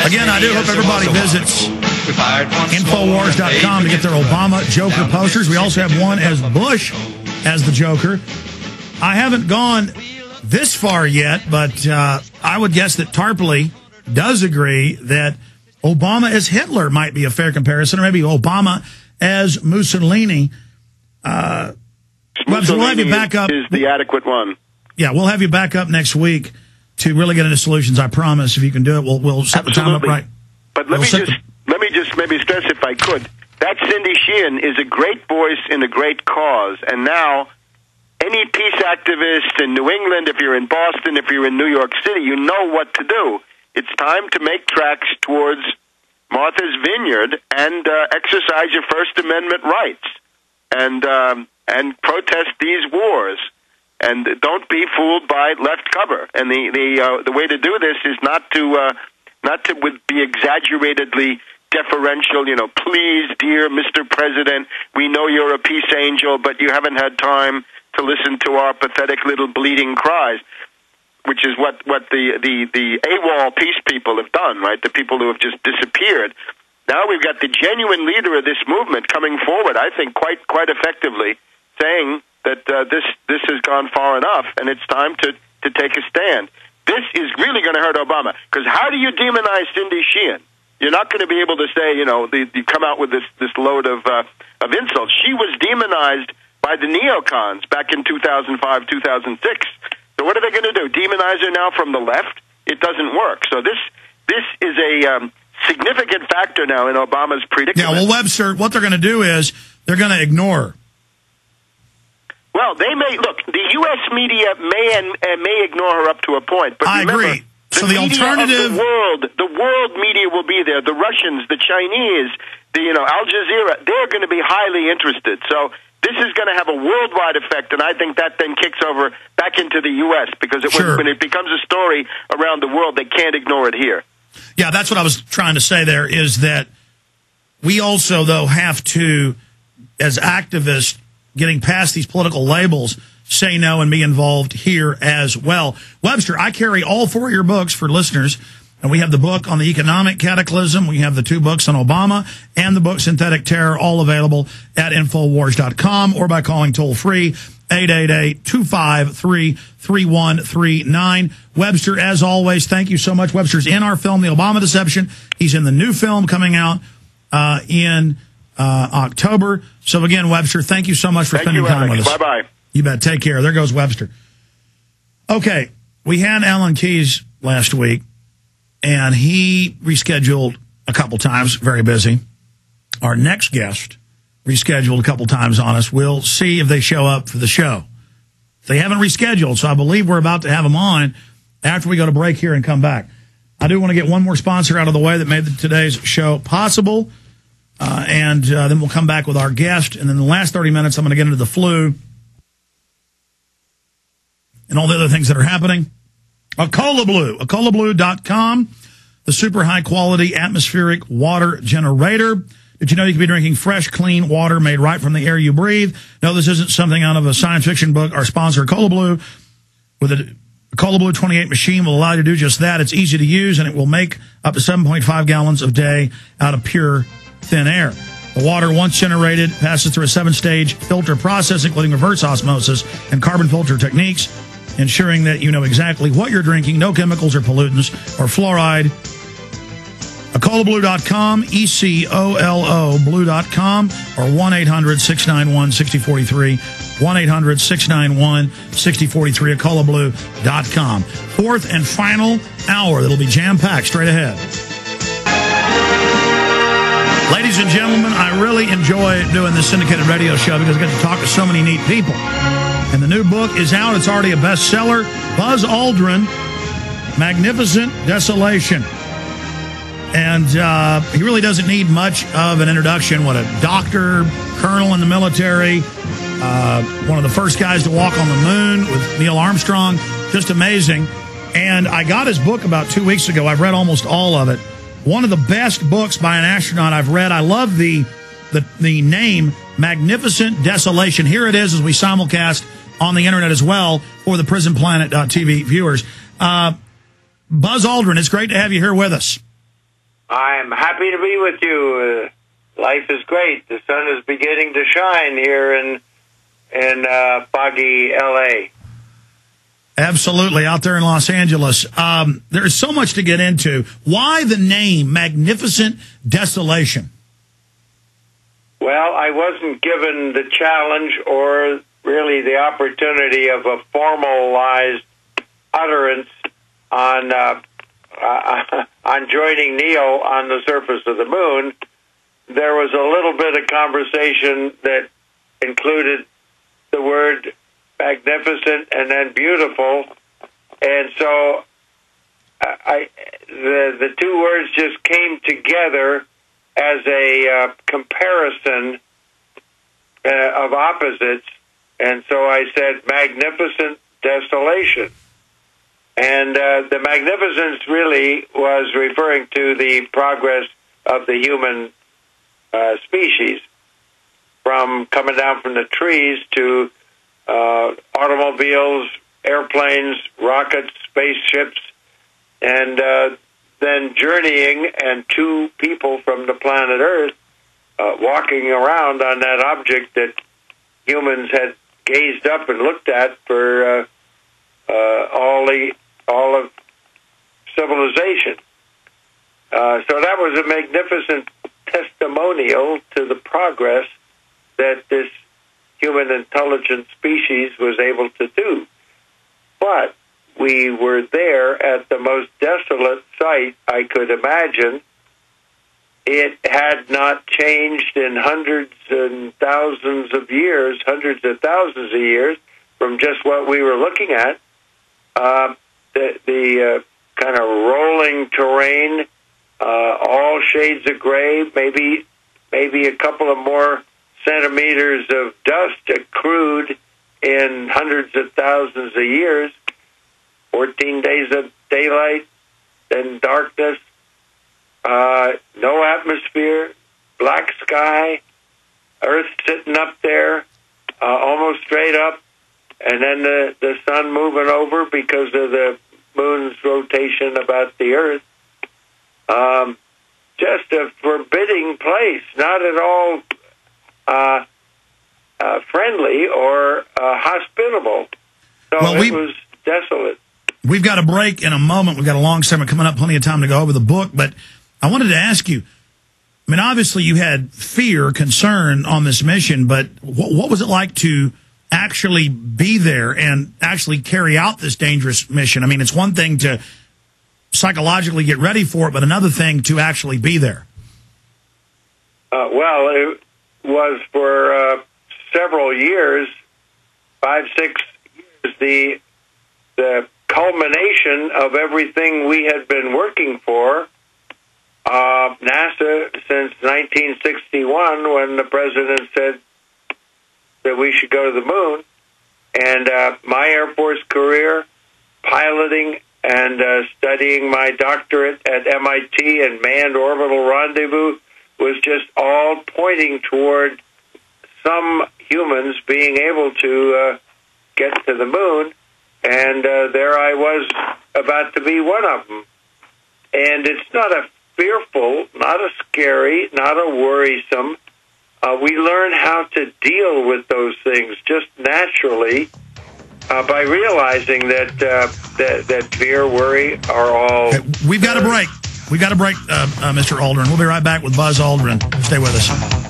Again, I do hope everybody visits Infowars.com to get their Obama Joker posters. We also have one as Bush as the Joker. I haven't gone this far yet, but I would guess that Tarpley does agree that Obama as Hitler might be a fair comparison, or maybe Obama as Mussolini. We'll have you back up. Is the adequate one. Yeah, we'll have you back up next week to really get into solutions. I promise. If you can do it, we'll set the time up right. But let me just maybe stress, if I could, that Cindy Sheehan is a great voice in a great cause, and now any peace activist in New England, if you're in Boston, if you're in New York City, you know what to do. It's time to make tracks towards Martha's Vineyard and exercise your First Amendment rights and protest these wars. And don't be fooled by left cover. And the way to do this is not to be exaggeratedly deferential. You know, please, dear Mr. President, we know you're a peace angel, but you haven't had time to listen to our pathetic little bleeding cries, which is what the AWOL peace people have done, right? The people who have just disappeared. Now we've got the genuine leader of this movement coming forward, I think, quite effectively, saying that this has gone far enough, and it's time to take a stand. This is really going to hurt Obama, because how do you demonize Cindy Sheehan? You're not going to be able to say, you know, you come out with this load of insults. She was demonized by the neocons back in 2005, 2006. So what are they going to do? Demonize her now from the left? It doesn't work. So this is a significant factor now in Obama's predicament. Yeah, well, Webster, what they're going to do is they're going to ignore her. Well, they may look. The U.S. media may ignore her up to a point, but I remember, agree. So the alternative, the world media will be there. The Russians, the Chinese, Al Jazeera, they're going to be highly interested. So this is going to have a worldwide effect, and I think that then kicks over back into the U.S. because when it becomes a story around the world, they can't ignore it here. Yeah, that's what I was trying to say there, is that we also, though, have to, as activists, getting past these political labels, say no and be involved here as well. Webster, I carry all four of your books for listeners, and we have the book on the economic cataclysm, we have the two books on Obama, and the book Synthetic Terror, all available at Infowars.com or by calling toll-free 888-253-3139. Webster, as always, thank you so much. Webster's in our film, The Obama Deception. He's in the new film coming out in October. So again, Webster, thank you so much for spending time with us. Bye-bye. You bet. Take care. There goes Webster. Okay, we had Alan Keyes last week, and he rescheduled a couple times, very busy. Our next guest rescheduled a couple times on us. We'll see if they show up for the show. They haven't rescheduled, so I believe we're about to have them on after we go to break here and come back. I do want to get one more sponsor out of the way that made today's show possible. And then we'll come back with our guest. And then the last 30 minutes, I'm going to get into the flu and all the other things that are happening. Acolablue.com, the super high-quality atmospheric water generator. Did you know you can be drinking fresh, clean water made right from the air you breathe? No, this isn't something out of a science fiction book. Our sponsor, Acolablue, with a Acolablue 28 machine will allow you to do just that. It's easy to use, and it will make up to 7.5 gallons a day out of pure thin air. The water, once generated, passes through a 7-stage filter process, including reverse osmosis and carbon filter techniques, ensuring that you know exactly what you're drinking, no chemicals or pollutants or fluoride. Acolablue.com, ECOLO blue.com, or 1-800-691-6043, 1-800-691-6043, acolablue.com. Fourth and final hour that'll be jam-packed straight ahead. Ladies and gentlemen, I really enjoy doing this syndicated radio show because I get to talk to so many neat people. And the new book is out. It's already a bestseller. Buzz Aldrin, Magnificent Desolation. And he really doesn't need much of an introduction. What a doctor, colonel in the military, one of the first guys to walk on the moon with Neil Armstrong. Just amazing. And I got his book about 2 weeks ago. I've read almost all of it. One of the best books by an astronaut I've read. I love the name, Magnificent Desolation. Here it is as we simulcast on the internet as well for the PrisonPlanet.tv viewers. Buzz Aldrin, it's great to have you here with us. I'm happy to be with you. Life is great. The sun is beginning to shine here in foggy L.A. Absolutely, out there in Los Angeles. There's so much to get into. Why the name Magnificent Desolation? Well, I wasn't given the challenge or really the opportunity of a formalized utterance on joining Neil on the surface of the moon. There was a little bit of conversation that included the word magnificent and then beautiful, and so the two words just came together as a comparison of opposites, and so I said magnificent desolation. And the magnificence really was referring to the progress of the human species, from coming down from the trees to automobiles, airplanes, rockets, spaceships, and then journeying, and two people from the planet Earth walking around on that object that humans had gazed up and looked at for all of civilization. So that was a magnificent testimonial to the progress that this human intelligent species was able to do. But we were there at the most desolate site I could imagine. It had not changed in hundreds of thousands of years from just what we were looking at. The kind of rolling terrain, all shades of gray, maybe a couple of more centimeters of dust accrued in hundreds of thousands of years, 14 days of daylight, then darkness, no atmosphere, black sky, Earth sitting up there, almost straight up, and then the sun moving over because of the moon's rotation about the Earth. Just a forbidding place, not at all friendly or hospitable. So well, it was desolate. We've got a break in a moment. We've got a long segment coming up, plenty of time to go over the book. But I wanted to ask you, I mean, obviously you had fear, concern on this mission, but what was it like to actually be there and actually carry out this dangerous mission? I mean, it's one thing to psychologically get ready for it, but another thing to actually be there. Well, it was for several years, 5, 6 years, the culmination of everything we had been working for. NASA, since 1961, when the president said that we should go to the moon, and my Air Force career, piloting and studying my doctorate at MIT and manned orbital rendezvous, was just all pointing toward some humans being able to get to the moon, and there I was about to be one of them. And it's not a fearful, not a scary, not a worrisome. We learn how to deal with those things just naturally by realizing that fear, worry are all... We've got a break. We've got a break, Mr. Aldrin. We'll be right back with Buzz Aldrin. Stay with us.